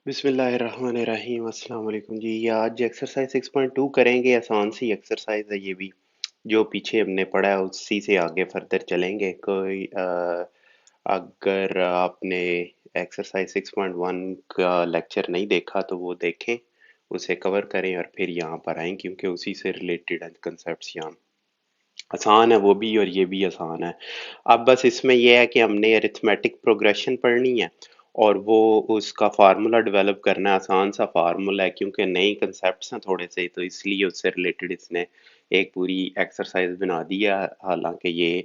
बिस्मिल्लाहिर्रहमानिर्रहीम अस्सलाम वालेकुम जी। ये आज एक्सरसाइज 6.2 करेंगे। आसान सी एक्सरसाइज है ये भी। जो पीछे हमने पढ़ा है उसी से आगे फर्दर चलेंगे। अगर आपने एक्सरसाइज 6.1 का लेक्चर नहीं देखा तो वो देखें, उसे कवर करें और फिर यहाँ पर आएँ, क्योंकि उसी से रिलेटेड है कंसेप्ट्स यहाँ। आसान है वो भी और ये भी आसान है। अब बस इसमें यह है कि हमने अरिथमेटिक प्रोग्रेशन पढ़नी है और वो उसका फार्मूला डेवलप करना है। आसान सा फार्मूला है क्योंकि नए कंसेप्ट्स हैं थोड़े से, तो इसलिए उससे रिलेटेड इसने एक पूरी एक्सरसाइज बना दी है। हालांकि ये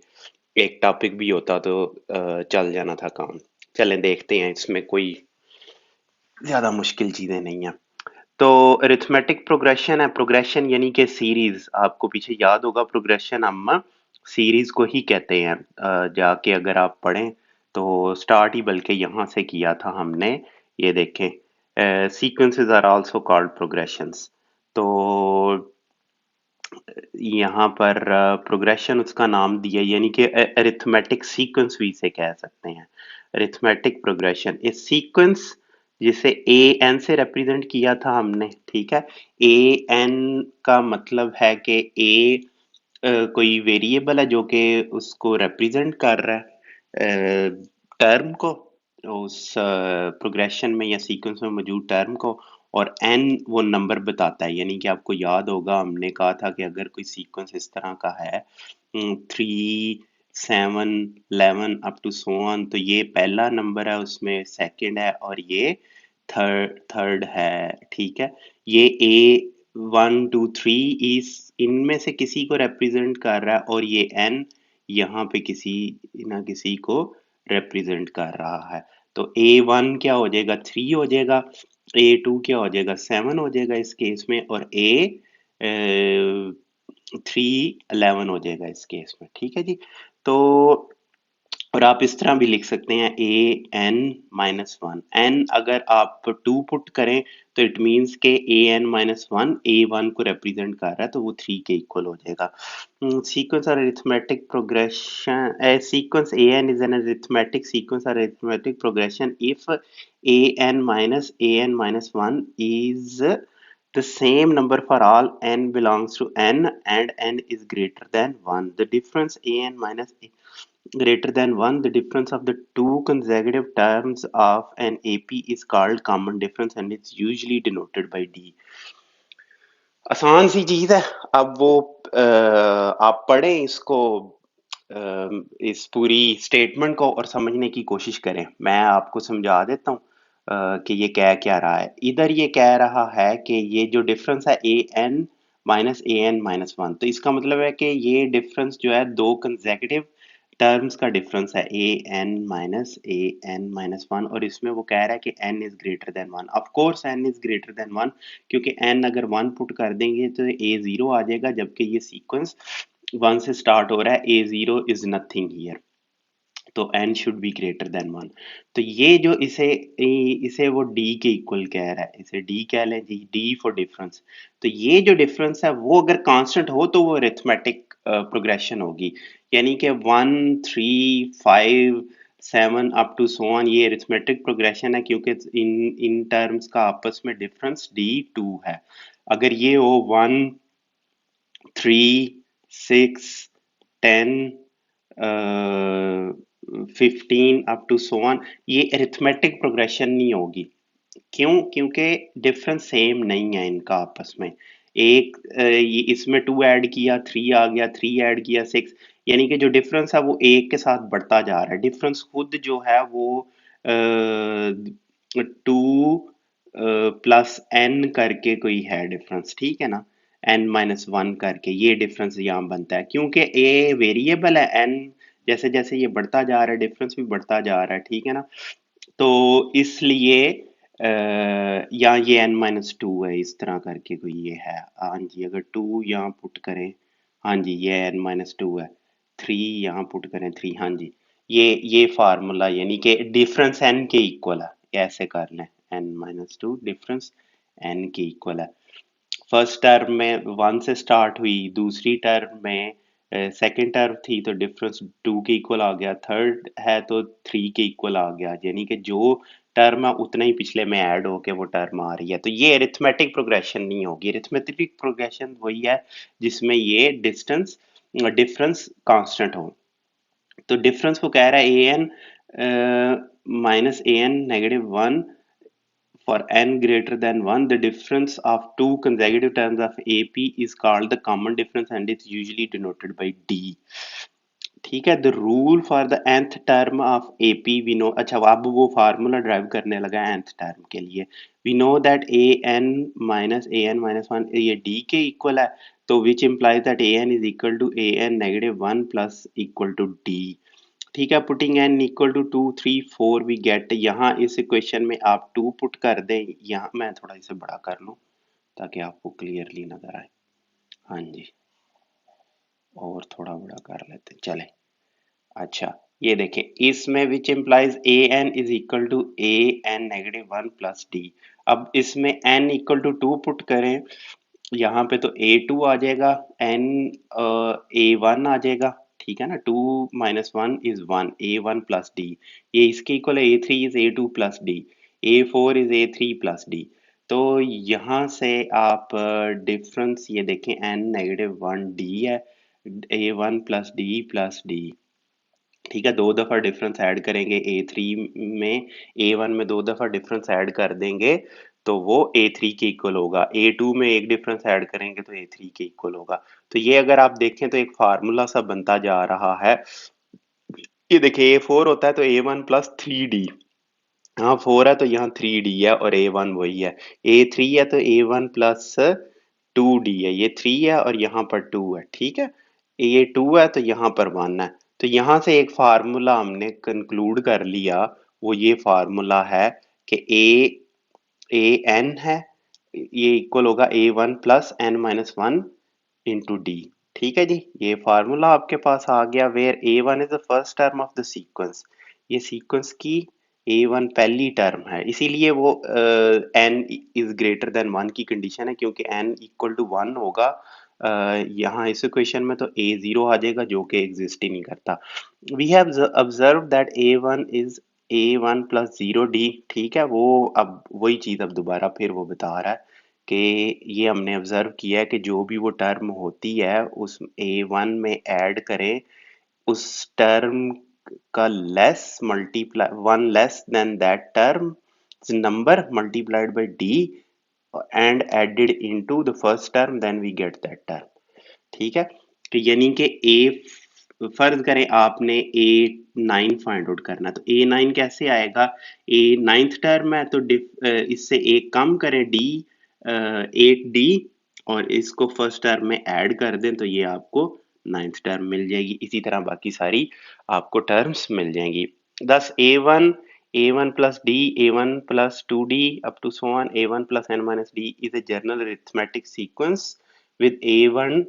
एक टॉपिक भी होता तो चल जाना था काम। चलें देखते हैं, इसमें कोई ज़्यादा मुश्किल चीज़ें नहीं हैं। तो अरिथमेटिक प्रोग्रेशन है। प्रोग्रेशन यानी कि सीरीज, आपको पीछे याद होगा प्रोग्रेशन हम सीरीज को ही कहते हैं। जाके अगर आप पढ़ें तो स्टार्ट ही बल्कि यहाँ से किया था हमने। ये देखें, sequences are also called progressions. तो यहाँ पर प्रोग्रेशन उसका नाम दिया, यानी कि अरिथमेटिक सीक्वेंस भी इसे कह सकते हैं। अरिथमेटिक प्रोग्रेशन इस सीक्वेंस जिसे ए एन से रिप्रेजेंट किया था हमने, ठीक है। ए एन का मतलब है कि ए कोई वेरिएबल है जो कि उसको रिप्रेजेंट कर रहा है, टर्म को, उस प्रोग्रेशन में या सीक्वेंस में मौजूद टर्म को। और एन वो नंबर बताता है, यानी कि आपको याद होगा हमने कहा था कि अगर कोई सीक्वेंस इस तरह का है, 3, 7, 11 अप टू सो ऑन, तो ये पहला नंबर है, उसमें सेकंड है और ये थर्ड थर्ड है, ठीक है। ये ए 1, 2, 3 इस इनमें से किसी को रिप्रेजेंट कर रहा है और ये एन यहाँ पे किसी ना किसी को रिप्रेजेंट कर रहा है। तो A1 क्या हो जाएगा, 3 हो जाएगा। A2 क्या हो जाएगा, 7 हो जाएगा इस केस में। और A3 11 हो जाएगा इस केस में, ठीक है जी। तो और आप इस तरह भी लिख सकते हैं an-1। n अगर आप 2 पुट करें तो इट मीन्स के an-1 a1 को रिप्रेजेंट कर रहा है, तो वो 3 के इक्वल हो जाएगा। Sequence or arithmetic progression. A sequence an is an arithmetic sequence or arithmetic progression if an minus 1 is the same number for all n belongs to n and n is greater than 1. The difference an minus greater than 1, the difference of the two consecutive terms of an AP is called common difference and it's usually denoted by D. आसान सी चीज है। अब वो आप पढ़ें इसको, इस पूरी स्टेटमेंट को और समझने की कोशिश करें। मैं आपको समझा देता हूँ कि ये कह क्या रहा है। इधर ये कह रहा है कि ये जो डिफरेंस है an-1, तो इसका मतलब है कि ये डिफरेंस जो है दो कंसेक्यूटिव टर्म्स का डिफरेंस है, an-1, और इसमें वो कह रहा है कि n is greater than 1। Of course n is greater than 1, क्योंकि n अगर 1 पुट कर देंगे तो a0 आ जाएगा, जबकि ये सीक्वेंस 1 से स्टार्ट हो रहा है। a0 इज नथिंग हियर, तो n should be greater than 1। तो ये जो इसे इसे वो d के इक्वल कह रहा है, इसे d कह लें जी, d फॉर डिफरेंस। तो ये जो डिफरेंस है वो अगर कांस्टेंट हो तो वो अरिथमेटिक प्रोग्रेशन होगी, यानी कि 1, 3, 5, 7 अप टू सो ऑन, ये अरिथमेटिक प्रोग्रेशन है क्योंकि इन इन टर्म्स का आपस में डिफरेंस d2 है। अगर ये हो 1, 3, 6, 10, 15 अप टू सो ऑन, ये अरिथमेटिक प्रोग्रेशन नहीं होगी। क्यों? क्योंकि डिफरेंस सेम नहीं है इनका आपस में। एक ये इसमें 2 ऐड किया 3 आ गया, 3 ऐड किया 6, यानी कि जो डिफरेंस है वो एक के साथ बढ़ता जा रहा है। डिफरेंस खुद जो है वो 2 प्लस n करके कोई है डिफरेंस, ठीक है ना। n-1 करके ये डिफरेंस यहाँ बनता है, क्योंकि a वेरिएबल है, n जैसे जैसे ये बढ़ता जा रहा है डिफरेंस भी बढ़ता जा रहा है, ठीक है ना। तो इसलिए यहाँ ये n-2 है, इस तरह करके कोई ये है। हाँ जी, अगर 2 यहाँ पुट करें, हाँ जी ये n-2 है। 3 यहाँ पुट करें 3, हाँ जी ये फार्मूला, यानी कि डिफरेंस n के इक्वल है, ऐसे कर लें। n-2 डिफरेंस n के इक्वल है। फर्स्ट टर्म में 1 से स्टार्ट हुई, दूसरी टर्म में सेकंड टर्म थी तो डिफरेंस 2 के इक्वल आ गया, थर्ड है तो 3 के इक्वल आ गया, यानी कि जो टर्म है उतना ही पिछले में ऐड होके वो टर्म आ रही है, तो ये अरिथमेटिक प्रोग्रेशन नहीं होगी। अरिथमेटिक प्रोग्रेशन वही है जिसमें ये डिफरेंस कांस्टेंट हो। तो डिफरेंस वो कह रहा है A N minus A N -1 for n greater than 1, the difference of two consecutive terms of AP is called the common difference and is usually denoted by D. ठीक है, the rule for the nth term of AP we know. अच्छा, अब वो formula drive करने लगा nth term के लिए। We know that A N minus one ये D के इक्वल है, तो which implies that A N is equal to A N -1 plus equal to D। ठीक है, putting N equal to 2 3 4 we get, यहाँ इस इक्वेशन में आप 2 पुट कर दें। यहाँ मैं थोड़ा इसे बड़ा कर लूँ ताकि आपको क्लियरली नजर आए। हाँ जी, और थोड़ा बड़ा कर लेते हैं, चले। अच्छा, ये देखें, इसमें which implies A N is equal to A N -1 plus D. अब इसमें एन इक्वल टू 2 पुट करें, यहाँ पे तो ए टू आ जाएगा, एन ए वन आ जाएगा। ठीक है ना, 2 - 1 is 1, A one plus D. ये इसके इक्वल है, A three is A two plus D, A four is A three plus D. तो यहाँ से आप डिफरेंस ये देखें, एन -1 डी है, ए वन प्लस डी। ठीक है, दो दफा डिफरेंस ऐड करेंगे ए थ्री में, ए वन में दो दफा डिफरेंस ऐड कर देंगे तो वो ए थ्री के इक्वल होगा। ए टू में एक डिफरेंस ऐड करेंगे तो ए थ्री के इक्वल होगा। तो ये अगर आप देखें तो एक फार्मूला सा बनता जा रहा है। ये देखिए, ए फोर होता है तो ए वन प्लस थ्री डी, यहाँ फोर है तो यहाँ थ्री डी है और ए वन वही है। ए थ्री है तो ए वन प्लस टू डी है, ये थ्री है और यहाँ पर टू है। ठीक है, ये टू है तो यहाँ पर वन है। तो यहाँ से एक फार्मूला हमने कंक्लूड कर लिया, वो ये फार्मूला है कि ए एन है, ये इक्वल होगा A one plus N -1 into D. ठीक है जी, ये फार्मूला आपके पास आ गया, where A one is the first term of the sequence. ये सीक्वेंस की ए वन पहली टर्म है, इसीलिए वो एन इज ग्रेटर देन 1 की कंडीशन है, क्योंकि एन इक्वल टू 1 होगा। यहाँ इस इक्वेशन में तो ए जीरो आ जाएगा जो कि एग्जिस्ट ही नहीं करता। We have observe that A one is A one plus zero D. ठीक है, वो अब वही चीज अब दोबारा फिर वो बता रहा है कि ये हमने ऑब्जर्व किया है कि जो भी वो टर्म होती है उस ए वन में ऐड करें उस टर्म का less multiply one less than that term number multiplied by D and added into the first term, then we get that term. ठीक है, तो यानी कि ए, फर्ज करें आपने ए नाइन फाइंड आउट करना, तो ए नाइन कैसे आएगा? ए नाइन्थ टर्म है तो इससे एक कम करें डी, एट डी, और इसको फर्स्ट टर्म में ऐड कर दें तो ये आपको नाइन्थ टर्म मिल जाएगी। इसी तरह बाकी सारी आपको टर्म्स मिल जाएंगी। दस A one plus D, A one plus two D up to so on A one plus N minus D is a general arithmetic sequence with a1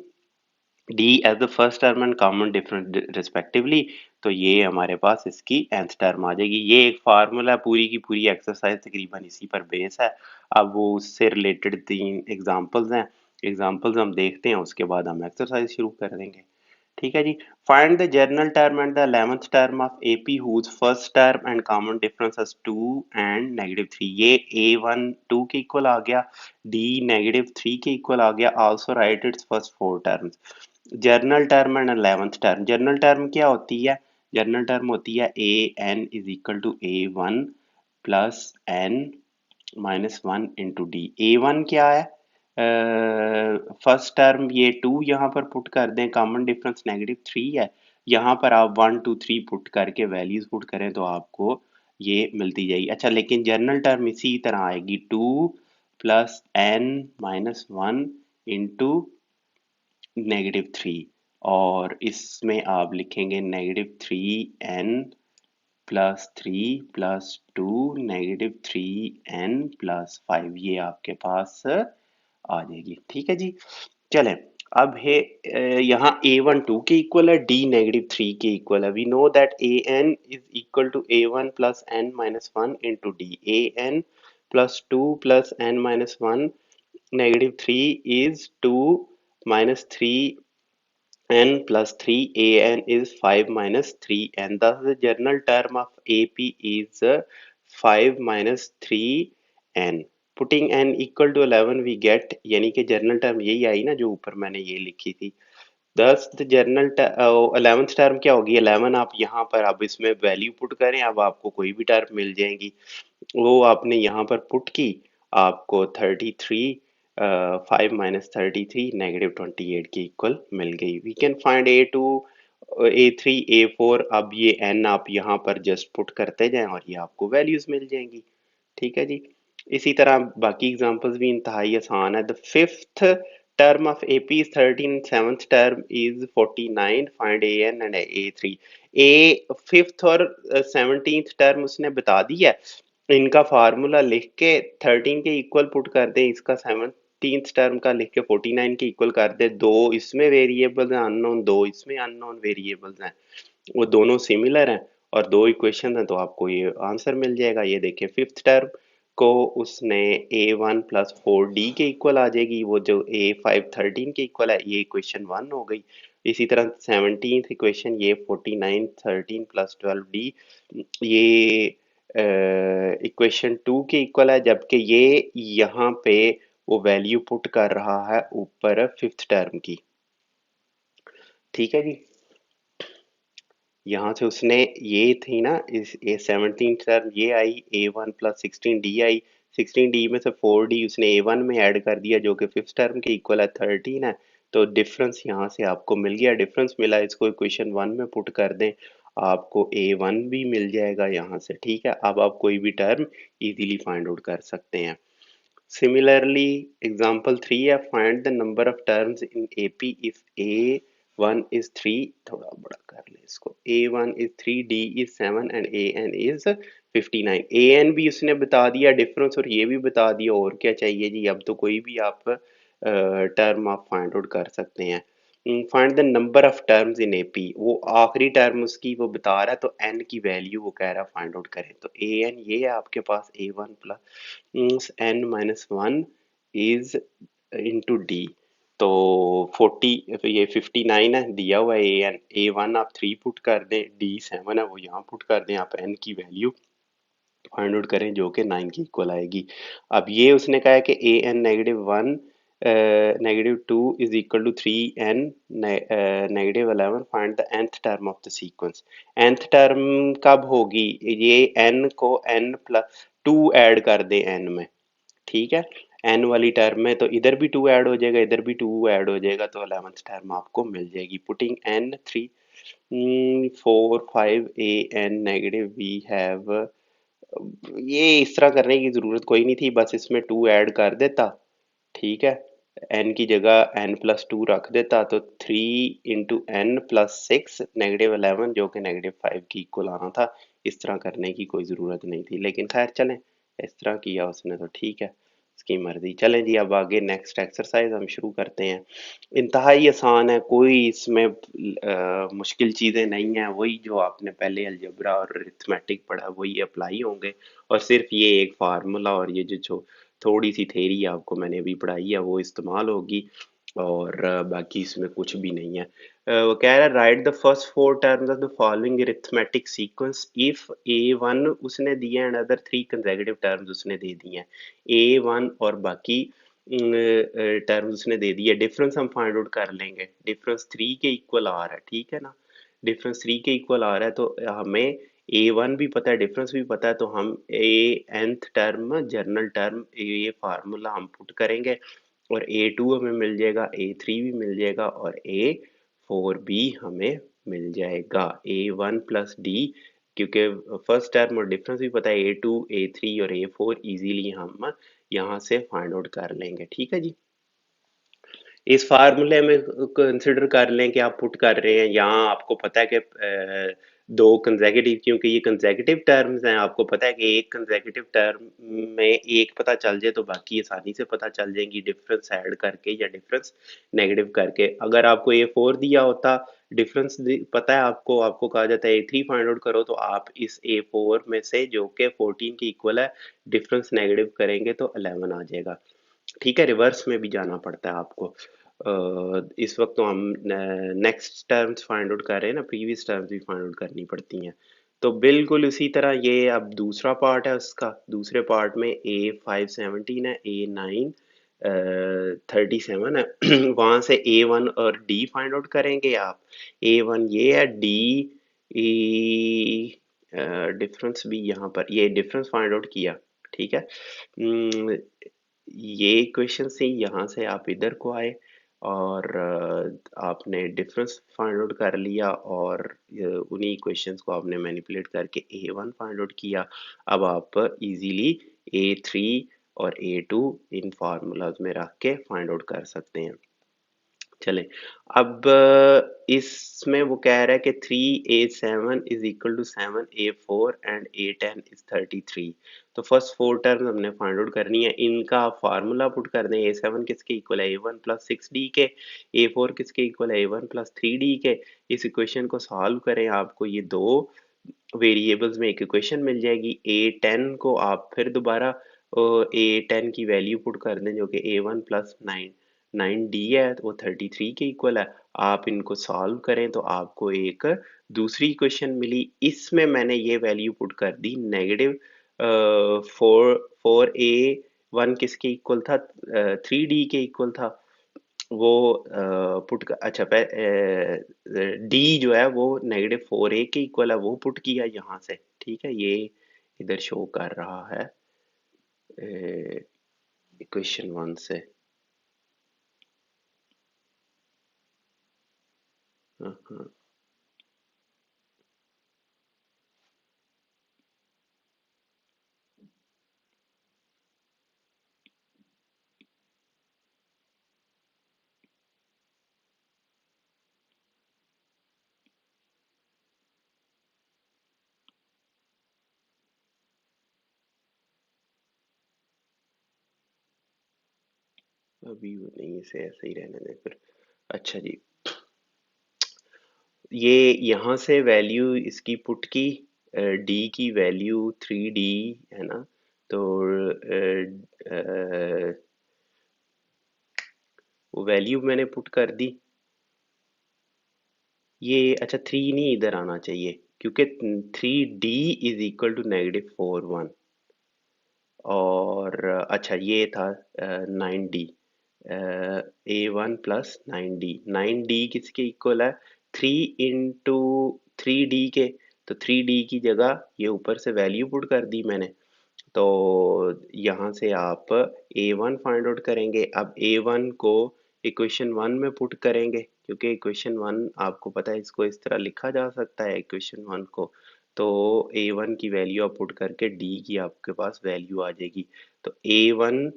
D as the first term and common difference respectively. तो ये हमारे पास इसकी nth term आ जाएगी। ये एक formula, पूरी की पूरी एक्सरसाइज तकरीबन इसी पर बेस है। अब वो उससे रिलेटेड तीन एग्जांपल्स हैं, एग्जांपल्स हम देखते हैं, उसके बाद हम एक्सरसाइज शुरू कर देंगे। ठीक है जी, find the general term and the 11th term of AP whose first term and common difference is 2 and -3। ये ए वन टू के इक्वल आ गया, डी -3 के इक्वल आ गया। Also write its first four terms. General term and 11th term, general term क्या होती है? जर्नल टर्म होती है A N is equal to A one plus N -1 into D. A one क्या है? फर्स्ट टर्म ये टू यहाँ पर पुट कर दें, कॉमन डिफरेंस -3 है, यहाँ पर आप 1 2 3 पुट करके वैल्यूज पुट करें तो आपको ये मिलती जाएगी। अच्छा, लेकिन जर्नल टर्म इसी तरह आएगी, 2 प्लस एन -1 इंटू -3, और इसमें आप लिखेंगे -3n plus 3 plus 2 -3n plus 5, ये आपके पास आ जाएगी। ठीक है जी, चलें। अब है यहाँ ए वन टू के इक्वल है, डी -3 के इक्वल है। We know that A N is equal to A one plus N -1 into D. A N plus two plus N -1 -3 is 2 minus 3n plus 3an is 5 minus 3n. Thus the general term of AP is 5 minus 3n, putting n equal to 11 we get, यानी कि journal term यही आई ना जो ऊपर मैंने ये लिखी थी। दस जर्नल 11th टर्म क्या होगी, 11 आप यहाँ पर अब इसमें वैल्यू पुट करें, अब आपको कोई भी टर्म मिल जाएगी, वो आपने यहाँ पर पुट की, आपको 33 5 माइनस 33 -28 की इक्वल मिल गई। We can find A2 A3 A4, अब ये n आप यहाँ पर जस्ट पुट करते जाएं और ये आपको वैल्यूज मिल जाएंगी। ठीक है जी। इसी तरह बाकी एग्जांपल्स भी इंतहाई आसान है। The fifth term of AP is 13, seventh term is 49, find AN and A3। A fifth और 17th टर्म उसने बता दिया है, इनका फार्मूला लिख के 13 के इक्वल पुट कर दें, इसका 17th टर्म का लिख के 49 के इक्वल कर दे, दो इसमें वेरिएबल्स हैं अननोन, दो इसमें अननोन वेरिएबल्स हैं, वो दोनों सिमिलर हैं और दो इक्वेशन हैं, तो आपको ये आंसर मिल जाएगा। ये देखें फिफ्थ टर्म को उसने A1 प्लस 4D के इक्वल आ जाएगी, वो जो A5 13 के इक्वल है, ये इक्वेशन 1 हो गई। इसी तरह 17th इक्वेशन ये 49 13 प्लस 12D, ये इक्वेशन 2 के इक्वल है, जबकि ये यहाँ पे वो वैल्यू पुट कर रहा है ऊपर फिफ्थ टर्म की। ठीक है जी। यहाँ से उसने ये थी ना इस ए 17 टर्म ये आई, A1 प्लस 16D आई, 16D में से 4D उसने A1 में ऐड कर दिया जो कि फिफ्थ टर्म के इक्वल है 13 है, तो डिफरेंस यहाँ से आपको मिल गया, डिफरेंस मिला, इसको इक्वेशन 1 में पुट कर दें, आपको A1 भी मिल जाएगा यहाँ से। ठीक है, अब आप कोई भी टर्म इजीली फाइंड आउट कर सकते हैं। Similarly, example 3 है, find the number of terms in AP if A1 is 3, थोड़ा बड़ा कर ले इसको, A1 is 3, D is 7 and AN is 59। AN भी उसने बता दिया डिफरेंस और ये भी बता दिया, और क्या चाहिए जी, अब तो कोई भी आप टर्म आप फाइंड आउट कर सकते हैं। Find the number of terms in AP, वो आखिरी टर्म उसकी वो बता रहा है, तो एन की वैल्यू वो कह रहा है फाइंड आउट करें, तो ए एन ये है आपके पास A1 plus n minus 1 is into d, तो 40 ये 59 है दिया हुआ है, ए एन A1 आप 3 पुट कर दें, डी 7 है वो यहाँ पुट कर दें, आप n की वैल्यू फाइंड आउट करें जो कि 9 की इक्वल आएगी। अब ये उसने कहा है कि AN-1 -2 is equal to 3n -11, find the nth term of the sequence. nth term कब होगी, ये n को n प्लस 2 ऐड कर दे n में, ठीक है, n वाली टर्म में, तो इधर भी 2 ऐड हो जाएगा, इधर भी 2 ऐड हो जाएगा, तो 11th टर्म आपको मिल जाएगी। Putting n 3 4 5 AN negative we have, ये इस तरह करने की जरूरत कोई नहीं थी, बस इसमें 2 ऐड कर देता, ठीक है, n की जगह n+2 रख देता, तो 3 इंटू एन प्लस 6 -11 जो कि -5 की इक्वल आना था। इस तरह करने की कोई ज़रूरत नहीं थी, लेकिन खैर चलें, इस तरह किया उसने तो ठीक है, उसकी मर्जी। चलें जी, अब आगे नेक्स्ट एक्सरसाइज हम शुरू करते हैं। इंतहाई आसान है, कोई इसमें मुश्किल चीज़ें नहीं हैं, वही जो आपने पहले अलजेब्रा और अरिथमेटिक पढ़ा वही अप्लाई होंगे, और सिर्फ ये एक फार्मूला और ये जो थोड़ी सी थेरी आपको मैंने अभी पढ़ाई है वो इस्तेमाल होगी, और बाकी इसमें कुछ भी नहीं है। वो कह रहा है right the first 4 terms of the following arithmetic sequence if A1 उसने दिए एंड अदर 3 कंसेक्यूटिव टर्म्स उसने दे दिए हैं, A1 और बाकी टर्म्स उसने दे दिए, डिफरेंस हम फाइंड आउट कर लेंगे, डिफरेंस 3 के इक्वल आ रहा है, ठीक है ना, डिफरेंस 3 के इक्वल आ रहा है, तो हमें A1 भी पता है, डिफरेंस भी पता है, तो हम nth टर्म जर्नल टर्म ये फार्मूला हम पुट करेंगे, और A2 हमें मिल जाएगा, A3 भी मिल जाएगा, और A4 भी हमें मिल जाएगा। A1 प्लस डी, क्योंकि फर्स्ट टर्म और डिफरेंस भी पता है, A2 A3 और A4 इजीली हम यहाँ से फाइंड आउट कर लेंगे। ठीक है जी। इस फार्मूले में कंसिडर कर लें कि आप पुट कर रहे हैं, यहाँ आपको पता है कि दो कंसेक्यूटिव, क्योंकि ये कंसेक्यूटिव टर्म्स हैं, आपको पता है कि एक कंसेक्यूटिव टर्म में एक पता चल जाए तो बाकी आसानी से पता चल जाएंगी, डिफरेंस ऐड करके या डिफरेंस नेगेटिव करके। अगर आपको A4 दिया होता, डिफरेंस पता है आपको, आपको कहा जाता है A3 फाइंड आउट करो, तो आप इस A4 में से जो कि 14 के इक्वल है, डिफरेंस नेगेटिव करेंगे तो 11 आ जाएगा। ठीक है, रिवर्स में भी जाना पड़ता है आपको। इस वक्त तो हम नेक्स्ट टर्म्स फाइंड आउट कर रहे हैं ना, प्रीवियस टर्म्स भी फाइंड आउट करनी पड़ती हैं, तो बिल्कुल उसी तरह ये अब दूसरा पार्ट है उसका, दूसरे पार्ट में A5 17 है, A9 37 है। वहां से A1 और D फाइंड आउट करेंगे आप। A1 ये है, D डिफरेंस भी यहाँ पर, ये डिफरेंस फाइंड आउट किया, ठीक है। ये इक्वेशन से यहाँ से आप इधर को आए और आपने डिफरेंस फाइंड आउट कर लिया और उन्हीं इक्वेशंस को आपने मैनिपुलेट करके A1 फाइंड आउट किया। अब आप इजीली A3 और A2 इन फार्मूलाज में रख के फाइंड आउट कर सकते हैं। चले, अब इसमें वो कह रहा है कि 3A7 is equal to 7A4 and A10 is 33। तो फर्स्ट फोर टर्म हमने फाइंड आउट करनी है, इनका फार्मूला पुट कर दें। A7 किसके इक्वल है, A1 प्लस 6D के। A4 किसके इक्वल है, A1 प्लस 3D के। इस इक्वेशन को सॉल्व करें, आपको ये दो वेरिएबल्स में एक इक्वेशन मिल जाएगी। A10 को आप फिर दोबारा A10 की वैल्यू पुट कर दें जो कि A1 प्लस 9D है, तो वो 33 के इक्वल है। आप इनको सॉल्व करें तो आपको एक दूसरी इक्वेशन मिली, इसमें मैंने ये वैल्यू पुट कर दी नेगेटिव 4A1 किसके इक्वल था, 3D के इक्वल था। वो पुट का अच्छा डी जो है वो -4A के इक्वल है, वो पुट किया यहाँ से, ठीक है। ये इधर शो कर रहा है इक्वेशन 1 से। हाँ, हाँ। अभी वो नहीं, इसे ऐसे ही रहने दें फिर। अच्छा जी, ये यहाँ से वैल्यू इसकी पुट की, डी की वैल्यू 3D है ना, तो वो वैल्यू मैंने पुट कर दी। ये अच्छा, 3 नहीं इधर आना चाहिए क्योंकि 3D इज इक्वल टू -4 1। और अच्छा ये था 9D, A1 plus 9D। 9D किसके इक्वल है, 3 इंटू 3D के। तो 3D की जगह ये ऊपर से वैल्यू पुट कर दी मैंने। तो यहाँ से आप A1 फाइंड आउट करेंगे। अब A1 को इक्वेशन 1 में पुट करेंगे, क्योंकि इक्वेशन 1 आपको पता है इसको इस तरह लिखा जा सकता है इक्वेशन 1 को। तो A1 की वैल्यू आप पुट करके D की आपके पास वैल्यू आ जाएगी। तो A1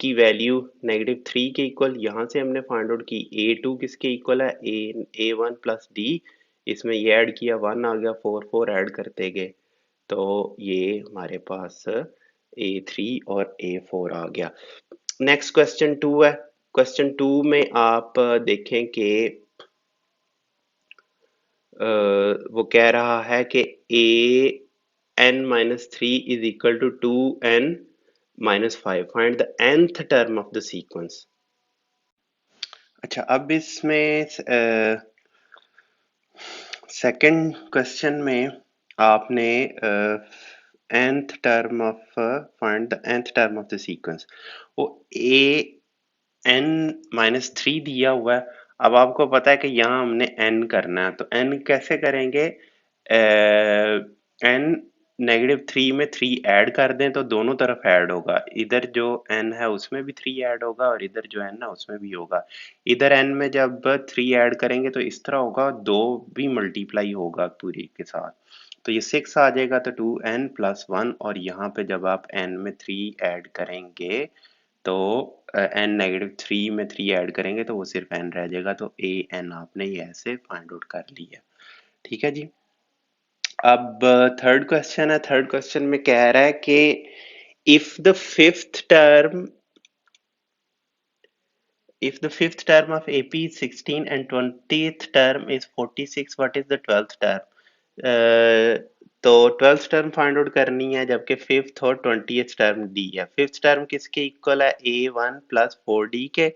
की वैल्यू -3 के इक्वल यहाँ से हमने फाइंड आउट की। A2 किसके इक्वल है, A1 प्लस D। इसमें ये ऐड किया, 1 आ गया, 4 4 ऐड करते गए, तो ये हमारे पास A3 और A4 आ गया। नेक्स्ट क्वेश्चन 2 है। क्वेश्चन 2 में आप देखें कि वो कह रहा है कि an-3 is equal to 2n-5। Find the nth term of the sequence. अच्छा, अब इसमें सेकंड क्वेश्चन में आपने nth term of find the nth term of the sequence, वो n-3 दिया हुआ है। अब आपको पता है कि यहाँ हमने n करना है, तो n कैसे करेंगे, n -3 में 3 ऐड कर दें तो दोनों तरफ ऐड होगा। इधर जो n है उसमें भी 3 ऐड होगा और इधर जो n है उसमें भी होगा। इधर n में जब 3 ऐड करेंगे तो इस तरह होगा, 2 भी मल्टीप्लाई होगा पूरी के साथ, तो ये 6 आ जाएगा, तो 2n+1। और यहाँ पे जब आप n में 3 ऐड करेंगे तो n-3 में 3 ऐड करेंगे तो वो सिर्फ n रह जाएगा। तो an आपने ये ऐसे फाइंड आउट कर लिया, ठीक है जी। अब थर्ड क्वेश्चन है। थर्ड क्वेश्चन में कह रहा है कि if the fifth term if the fifth term of AP is 16 and 20th term is 46, what is the 12th term? तो 12th टर्म फाइंड आउट करनी है, जबकि फिफ्थ और 20th टर्म डी है। फिफ्थ टर्म किसके इक्वल है, A1 plus 4D के।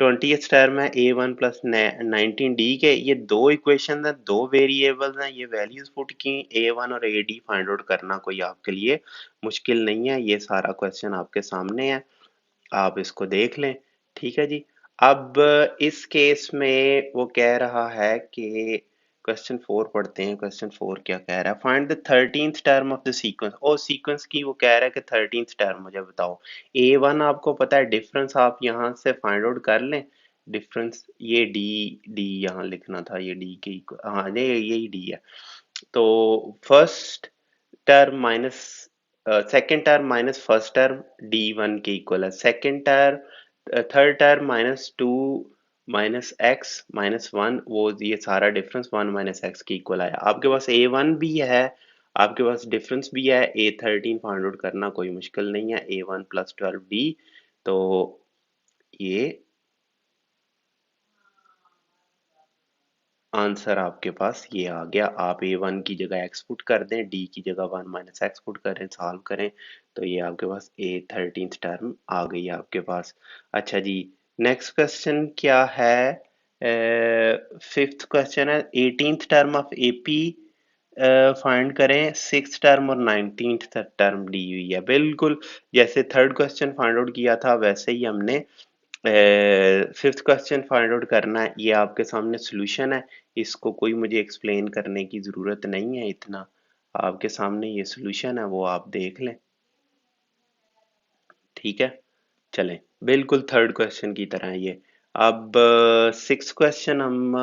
20th term है A1 प्लस 19D के, ये दो इक्वेशन है, दो वेरिएबल्स हैं, ये वैल्यूज पुट की, A1 और AD फाइंड आउट करना कोई आपके लिए मुश्किल नहीं है, ये सारा क्वेश्चन आपके सामने है, आप इसको देख लें। ठीक है जी। अब इस केस में वो कह रहा है कि क्वेश्चन 4 पढ़ते हैं। क्वेश्चन 4 क्या कह रहा है? Find the 13th term of the sequence. ओ सीक्वेंस की वो कह रहा है कि 13th टर्म मुझे बताओ। A1 आपको पता है, डिफरेंस आप यहाँ से फाइंड आउट कर लें। डिफरेंस ये डी यहाँ लिखना था, ये डी के हाँ नहीं यही डी है। तो first term minus second term minus first term D1 के इक्वल है। Second term third term minus two minus x minus one, वो ये सारा डिफरेंस 1 - x के इक्वल आया। आपके पास A1 भी है, आपके पास डिफरेंस भी है, A13 फाइंड आउट करना कोई मुश्किल नहीं है, A1 प्लस 12D। तो ये आंसर आपके पास ये आ गया। आप A1 की जगह x पुट कर दें, D की जगह 1 - x पुट करें, सॉल्व करें, तो ये आपके पास A13th टर्म आ गई है आपके पास। अच्छा जी, नेक्स्ट क्वेश्चन क्या है? फिफ्थ क्वेश्चन है 18th term of AP find करें, सिक्स टर्म और 19th टर्म दी हुई है। बिल्कुल जैसे थर्ड क्वेश्चन फाइंड आउट किया था वैसे ही हमने फिफ्थ क्वेश्चन फाइंड आउट करना है। ये आपके सामने सॉल्यूशन है, इसको कोई मुझे एक्सप्लेन करने की जरूरत नहीं है, इतना आपके सामने ये सॉल्यूशन है, वो आप देख लें। ठीक है, चलें, बिल्कुल थर्ड क्वेश्चन की तरह ये। अब सिक्स क्वेश्चन हम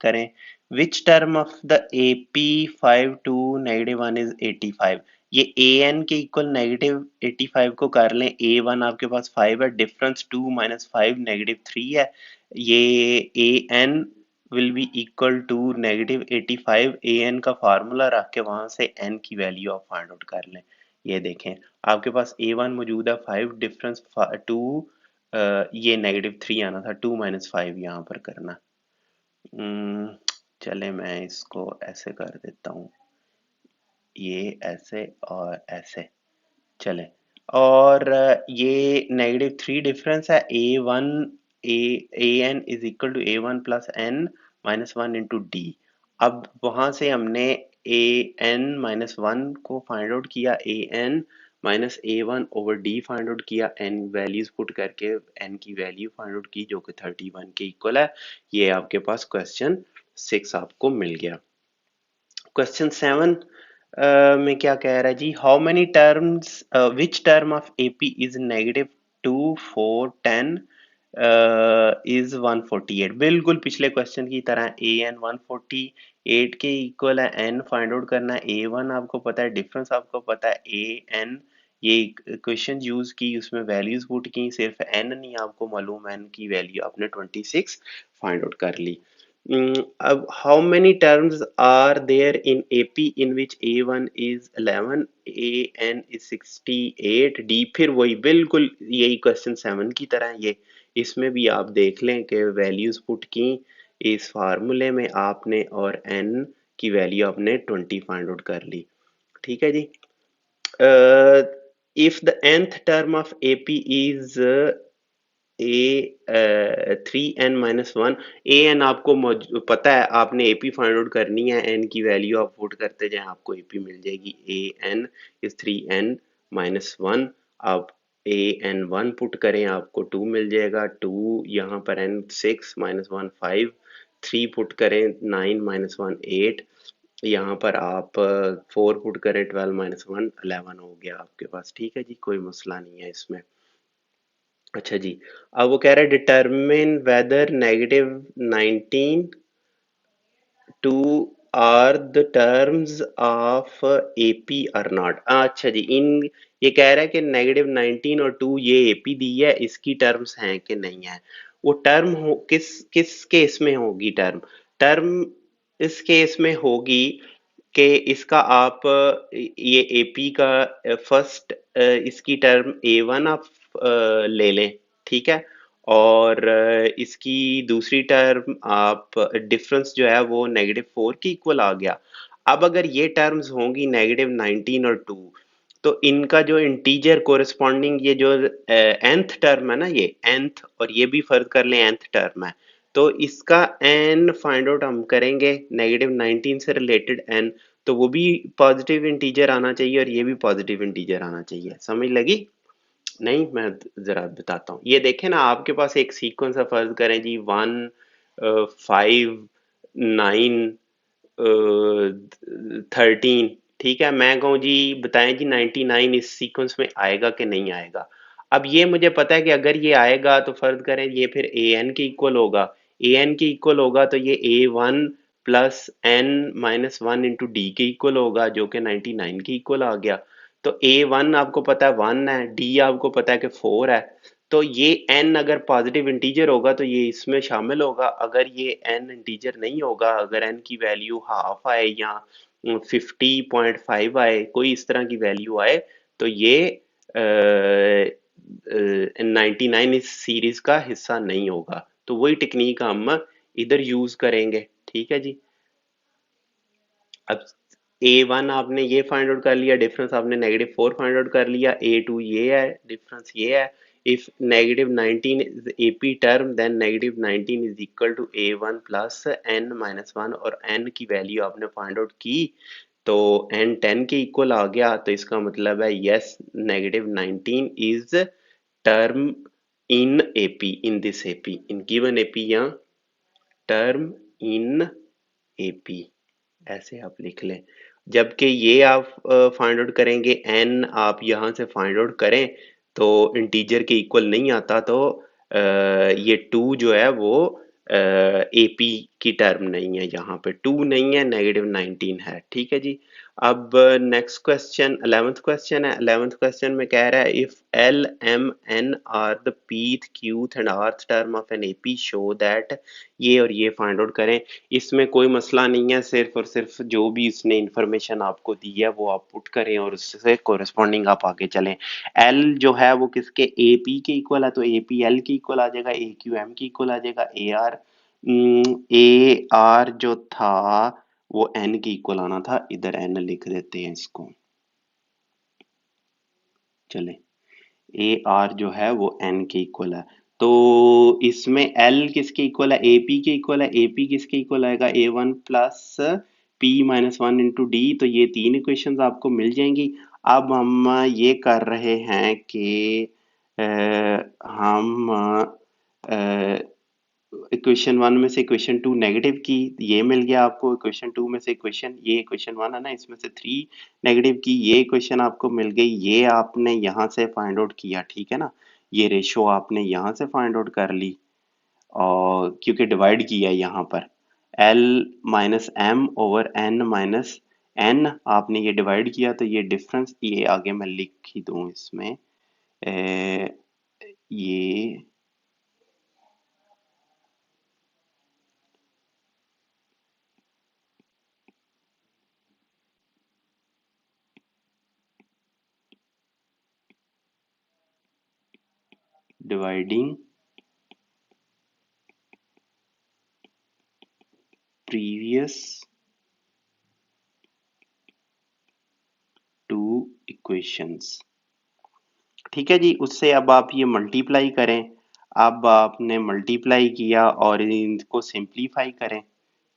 करें। विच term of the AP 5 - -1 is 85? ये AN के इक्वल -85 को कर लें। A1 आपके पास 5 है, डिफरेंस 2 - 5 -3 है। ये AN will be equal to -85। AN का फार्मूला रख के वहां से N की वैल्यू आप फाइंड आउट कर लें। ये देखें, आपके पास A1 मौजूद है, 5 डिफरेंस 2, ये -3 आना था, 2 - 5 यहाँ पर करना। चले मैं इसको ऐसे कर देता हूँ, ये ऐसे और ऐसे, चले। और ये -3 डिफरेंस है। AN is equal to A1 plus N -1 into D। अब वहां से हमने AN-1 को फाइंड आउट किया, AN -A1 over D find out किया, N वैल्यूज पुट करके N की वैल्यू फाइंड आउट की जो कि 31 के इक्वल है। ये आपके पास क्वेश्चन 6 आपको मिल गया। क्वेश्चन 7 में क्या कह रहा है जी? How many terms, which term of AP is -2 4 10 is 148? बिल्कुल पिछले क्वेश्चन की तरह AN 148 के इक्वल है। N फाइंड आउट करना है, A1 आपको पता है, डिफरेंस आपको पता है, AN ये क्वेश्चन यूज की, उसमें वैल्यूज पुट की, सिर्फ N नहीं आपको मालूम, N की वैल्यू आपने 26 फाइंड आउट कर ली। अब how many terms are there in AP in which A1 is 11, AN is 68, D फिर वही बिल्कुल यही क्वेश्चन 7 की तरह ये, इसमें भी आप देख लें कि वैल्यूज पुट की इस फार्मूले में आपने, और N की वैल्यू आपने 20 फाइंड आउट कर ली। ठीक है जी। If the nth term of AP is A 3n-1, AN आपको पता है, आपने AP फाइंड आउट करनी है, N की वैल्यू आप पुट करते जाएं, आपको AP मिल जाएगी। AN इज 3n-1, आप AN1 पुट करें, आपको 2 मिल जाएगा, 2 यहाँ पर N 6 -1 5, 3 पुट करें 9 - 1 8, यहाँ पर आप 4 पुट करें 12 - 1 11 हो गया आपके पास। ठीक है जी, कोई मसला नहीं है इसमें। अच्छा जी, अब वो कह रहा है determine whether -19 two are the terms of AP और नॉट। अच्छा जी, इन ये कह रहा है कि -19 और 2 ये AP दी है, इसकी टर्म्स हैं कि नहीं है। वो टर्म हो किस किस केस में होगी? टर्म टर्म इस केस में होगी कि इसका आप ये AP का फर्स्ट इसकी टर्म A1 आप ले लें, ठीक है, और इसकी दूसरी टर्म आप डिफरेंस जो है वो -4 की इक्वल आ गया। अब अगर ये टर्म्स होंगी -19 और 2, तो इनका जो इंटीजर कोरिस्पॉन्डिंग ये जो nth टर्म है ना, ये nth और ये भी फर्ज कर लें nth टर्म है, तो इसका n फाइंड आउट हम करेंगे -19 से रिलेटेड n, तो वो भी पॉजिटिव इंटीजर आना चाहिए और ये भी पॉजिटिव इंटीजर आना चाहिए। समझ लगी? नहीं, मैं जरा बताता हूँ। ये देखें ना, आपके पास एक सीक्वेंस है, फर्ज करें जी 1 5 9 13, ठीक है। मैं कहूँ जी बताएं जी 99 इस सीक्वेंस में आएगा कि नहीं आएगा। अब ये मुझे पता है कि अगर ये आएगा तो फर्ज करें ये फिर ए एन के इक्वल होगा, ए एन के इक्वल होगा तो ये ए one plus N minus one into d के इक्वल होगा, जो कि 99 के इक्वल आ गया। तो ए वन आपको पता है 1 है, डी आपको पता है कि 4 है, तो ये n अगर पॉजिटिव इंटीजर होगा तो ये इसमें शामिल होगा। अगर ये n इंटीजर नहीं होगा, अगर n की वैल्यू हाफ आए या 50.5 आए, कोई इस तरह की वैल्यू आए, तो ये 99 इस सीरीज का हिस्सा नहीं होगा। तो वही टेक्निक हम इधर यूज करेंगे, ठीक है जी। अब A1 आपने ये फाइंड आउट कर लिया, डिफरेंस आपने -4 फाइंड आउट कर लिया, A2 ये है, डिफरेंस ये है। If -19 is AP term then -19 is equal to A1 plus n-1, और n की वैल्यू आपने फाइंड आउट की तो n 10 के इक्वल आ गया, तो इसका मतलब है yes -19 is term in AP, in this AP, in given AP या टर्म इन AP, ऐसे आप लिख लें। जबकि ये आप फाइंड आउट करेंगे, एन आप यहाँ से फाइंड आउट करें तो इंटीजर के इक्वल नहीं आता, तो ये 2 जो है वो एपी की टर्म नहीं है, यहाँ पे 2 नहीं है, -19 है, ठीक है जी। अब नेक्स्ट क्वेश्चन 11th क्वेश्चन है। 11th क्वेश्चन में कह रहा है if l m n are the pth qth and rth term of an AP show that, ये और ये फाइंड आउट करें। इसमें कोई मसला नहीं है, सिर्फ और सिर्फ जो भी इसने इंफॉर्मेशन आपको दी है वो आप पुट करें और उससे कोरिस्पॉन्डिंग आप आगे चलें। एल जो है वो किसके, ए पी के इक्वल है, तो ए पी एल के इक्वल आ जाएगा, ए क्यू एम के इक्वल आ जाएगा, ए आर जो था वो एन के इक्वल आना था, इधर एन लिख देते हैं इसको, चले। ए आर जो है वो एन के इक्वल है, तो इसमें एल किसके इक्वल है, ए पी के इक्वल है। ए पी किसके इक्वल आएगा, a one plus p minus one into d, तो ये तीन इक्वेशंस आपको मिल जाएंगी। अब हम ये कर रहे हैं कि हम इक्वेशन वन में से इक्वेशन टू नेगेटिव की, ये मिल गया आपको। इक्वेशन टू में से इक्वेशन, ये इक्वेशन वन है ना, इसमें से 3 नेगेटिव की, ये इक्वेशन आपको मिल गई। ये आपने यहाँ से फाइंड आउट किया, ठीक है ना, ये रेशो आपने यहाँ से फाइंड आउट कर ली, और क्योंकि डिवाइड किया है यहाँ पर L minus M over N minus N, आपने ये डिवाइड किया, तो ये डिफरेंस, ये आगे मैं लिख ही दूँ इसमें, ये डिवाइडिंग previous two equations, ठीक है जी। उससे अब आप ये मल्टीप्लाई करें, अब आपने मल्टीप्लाई किया और इनको सिंप्लीफाई करें,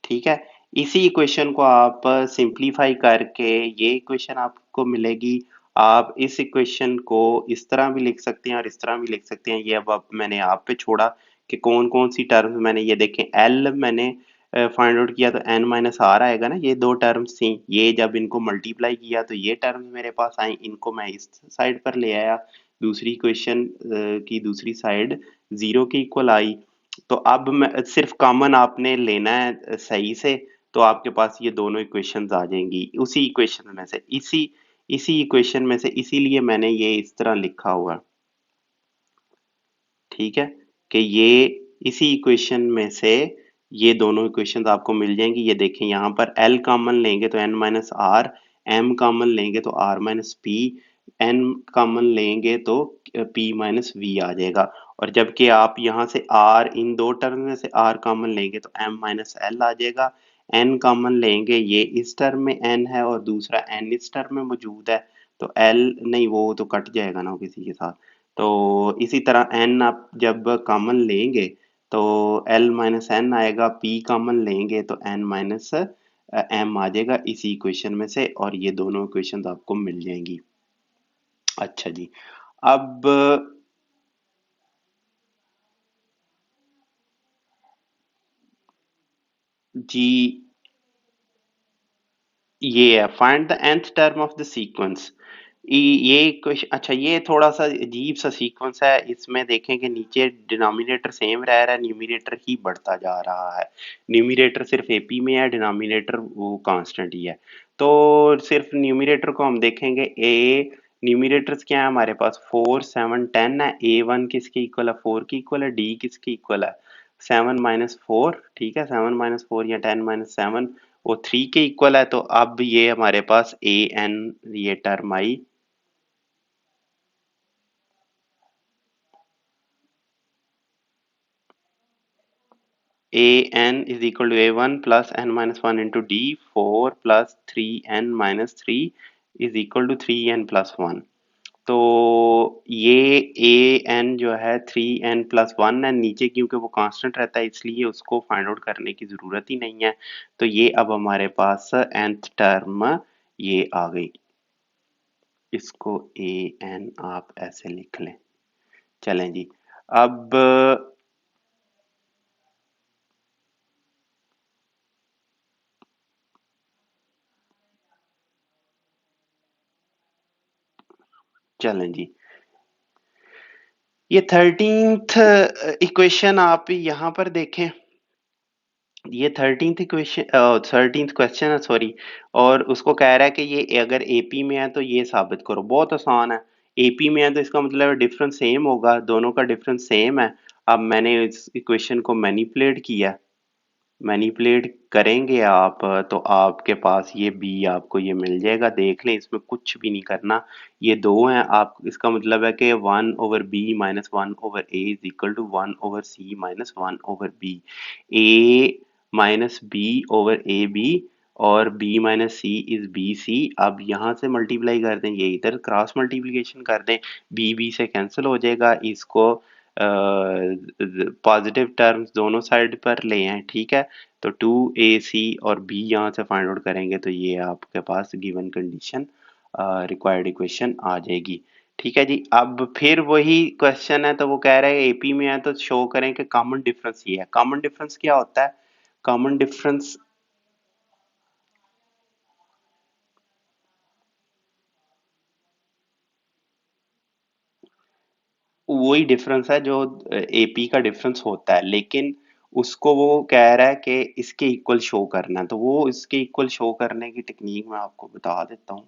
ठीक है। इसी इक्वेशन को आप सिंप्लीफाई करके ये इक्वेशन आपको मिलेगी। आप इस इक्वेशन को इस तरह भी लिख सकते हैं और इस तरह भी लिख सकते हैं, ये अब आप मैंने आप पे छोड़ा कि कौन कौन सी टर्म्स मैंने, ये देखें एल मैंने फाइंड आउट किया तो एन माइनस आर आएगा ना, ये दो टर्म्स थी, ये जब इनको मल्टीप्लाई किया तो ये टर्म्स मेरे पास आई, इनको मैं इस साइड पर ले आया, दूसरी इक्वेशन की दूसरी साइड जीरो के इक्वल आई। तो अब मैं सिर्फ कॉमन आपने लेना है सही से, तो आपके पास ये दोनों इक्वेशंस आ जाएंगी उसी इक्वेशन में से, इसी इसी इक्वेशन में से, इसीलिए मैंने ये इस तरह लिखा हुआ, ठीक है, कि ये इसी इक्वेशन में से ये दोनों इक्वेशंस आपको मिल जाएंगी। ये देखें यहाँ पर L कॉमन लेंगे तो n minus R, m common लेंगे तो r minus P, n common लेंगे तो p माइनस वी आ जाएगा। और जबकि आप यहाँ से r, इन दो टर्म में से r कॉमन लेंगे तो m माइनस l आ जाएगा। n कॉमन लेंगे, ये इस टर्म में n है और दूसरा n इस टर्म में मौजूद है, तो एल नहीं, वो तो कट जाएगा ना किसी के साथ। तो इसी तरह एन आप जब कॉमन लेंगे तो एल माइनस एन आएगा, पी कॉमन लेंगे तो एन माइनस एम आ जाएगा इसी इक्वेशन में से, और ये दोनों इक्वेशन आपको मिल जाएंगी। अच्छा जी, अब जी ये है find the nth term of the sequence. ये क्वेश्चन, अच्छा ये थोड़ा सा अजीब सा सीक्वेंस है। इसमें देखें कि नीचे डिनोमिनेटर सेम रह रहा है, न्यूमरेटर ही बढ़ता जा रहा है। न्यूमरेटर सिर्फ एपी में है, डिनोमिनेटर वो कांस्टेंट ही है। तो सिर्फ न्यूमरेटर को हम देखेंगे, ए न्यूमरेटर्स क्या है हमारे पास, 4 7 10 है। ए वन किसके इक्वल है, 4 के इक्वल है। डी किसके इक्वल है, 7 माइनस 4, ठीक है। 7 माइनस 4 या 10 माइनस 7 वो 3 के इक्वल है। तो अब ये हमारे पास ए एन ये टर्म आई, A N is equal to A one plus N minus one into D, 4 plus 3 N minus 3 is equal to 3 N plus one. तो ये ए एन जो है 3 एन प्लस वन है, नीचे क्योंकि वो कांस्टेंट रहता है इसलिए उसको फाइंड आउट करने की जरूरत ही नहीं है। तो ये अब हमारे पास nth टर्म ये आ गई। इसको ए एन आप ऐसे लिख लें। चलें जी, अब चलें जी, ये 13th इक्वेशन आप यहाँ पर देखें। ये 13th इक्वेशन 13th क्वेश्चन है, सॉरी। और उसको कह रहा है कि ये अगर एपी में है तो ये साबित करो। बहुत आसान है। एपी में है तो इसका मतलब डिफरेंस सेम होगा, दोनों का डिफरेंस सेम है। अब मैंने इस इक्वेशन को मैनिपुलेट किया, मैनिपुलेट करेंगे आप तो आपके पास ये बी आपको ये मिल जाएगा। देख लें, इसमें कुछ भी नहीं करना। ये दो हैं आप, इसका मतलब है कि 1/b minus 1/a is equal to 1/c minus 1/b। A minus b over a b और b minus c is b c. अब यहाँ से मल्टीप्लाई कर दें, ये इधर क्रॉस मल्टीप्लिकेशन कर दें, बी बी से कैंसिल हो जाएगा। इसको पॉजिटिव टर्म्स दोनों साइड पर ले आए, ठीक है। तो 2ac और b यहाँ से फाइंड आउट करेंगे तो ये आपके पास गिवन कंडीशन रिक्वायर्ड इक्वेशन आ जाएगी। ठीक है जी, अब फिर वही क्वेश्चन है। तो वो कह रहा है एपी में है तो शो करें कि कॉमन डिफरेंस ये है। कॉमन डिफरेंस क्या होता है, कॉमन डिफरेंस वही डिफरेंस है जो एपी का डिफरेंस होता है, लेकिन उसको वो कह रहा है कि इसके इक्वल शो करना है। तो वो इसके इक्वल शो करने की टेक्निक मैं आपको बता देता हूँ।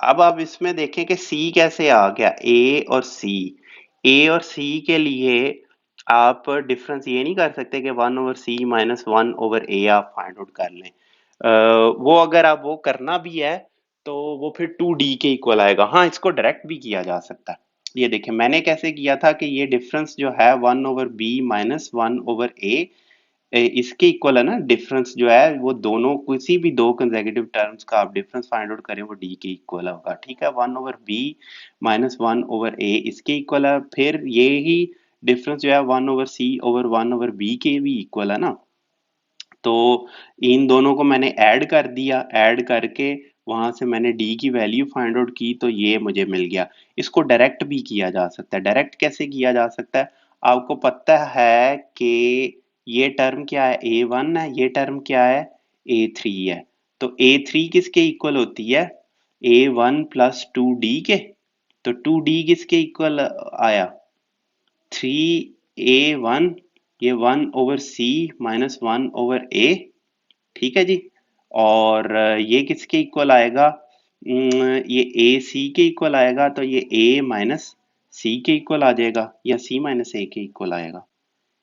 अब आप इसमें देखें कि सी कैसे आ गया, ए और सी। ए और सी के लिए आप डिफरेंस ये नहीं कर सकते कि 1/c माइनस 1/a आप फाइंड आउट कर लें। वो अगर आप वो करना भी है तो वो फिर 2d के इक्वल आएगा। हाँ, इसको डायरेक्ट भी किया जा सकता है। ये देखें मैंने कैसे किया था कि ये डिफरेंस जो है 1/b माइनस 1/a इसके इक्वल है ना। डिफरेंस जो है वो दोनों किसी भी दो कंसेक्यूटिव टर्म्स का आप डिफरेंस फाइंड आउट करें वो डी के इक्वल होगा, ठीक है। 1/b माइनस 1/a इसके इक्वल है। फिर ये ही डिफरेंस जो है 1/c ओवर 1/b के भी इक्वल है ना। तो इन दोनों को मैंने ऐड कर दिया, ऐड करके वहां से मैंने डी की वैल्यू फाइंड आउट की तो ये मुझे मिल गया। इसको डायरेक्ट भी किया जा सकता है। डायरेक्ट कैसे किया जा सकता है, आपको पता है कि ये टर्म क्या है, ए वन है, ये टर्म क्या है, ए थ्री है। तो ए थ्री किसके इक्वल होती है, ए वन प्लस टू डी के। तो टू डी किसके इक्वल आया, 3a1, ये 1/c माइनस 1/a, ठीक है जी। और ये किसके इक्वल आएगा, ये ए सी के इक्वल आएगा। तो ये a माइनस सी के इक्वल आ जाएगा या c माइनस a के इक्वल आएगा,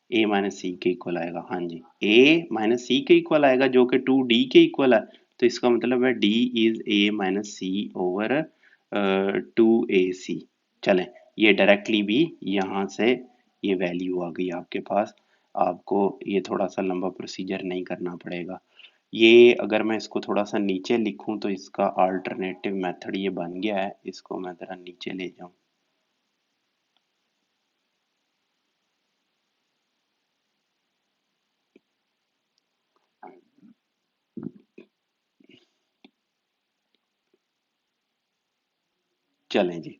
a माइनस सी के इक्वल आएगा। हाँ जी, a माइनस सी के इक्वल आएगा जो कि 2d के इक्वल है। तो इसका मतलब है d is a minus C over 2ac। चलें, ये डायरेक्टली भी यहाँ से ये वैल्यू आ गई आपके पास। आपको ये थोड़ा सा लंबा प्रोसीजर नहीं करना पड़ेगा। ये अगर मैं इसको थोड़ा सा नीचे लिखूं तो इसका अल्टरनेटिव मेथड ये बन गया है। इसको मैं ज़रा नीचे ले जाऊं। चलें जी।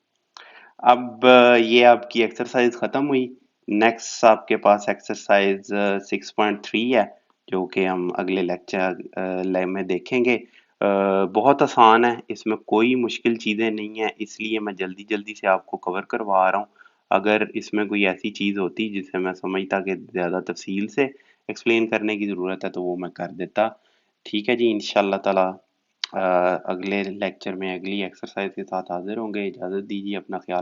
अब ये आपकी एक्सरसाइज खत्म हुई। नेक्स्ट आपके पास एक्सरसाइज 6.3 है, जो कि हम अगले लेक्चर में देखेंगे। बहुत आसान है, इसमें कोई मुश्किल चीज़ें नहीं है, इसलिए मैं जल्दी जल्दी से आपको कवर करवा रहा हूँ। अगर इसमें कोई ऐसी चीज़ होती जिसे मैं समझता कि ज़्यादा तफसील से एक्सप्लेन करने की ज़रूरत है तो वो मैं कर देता। ठीक है जी, इंशाल्लाह ताला अगले लेक्चर में अगली एक्सरसाइज के साथ हाजिर होंगे। इजाज़त दीजिए, अपना ख्याल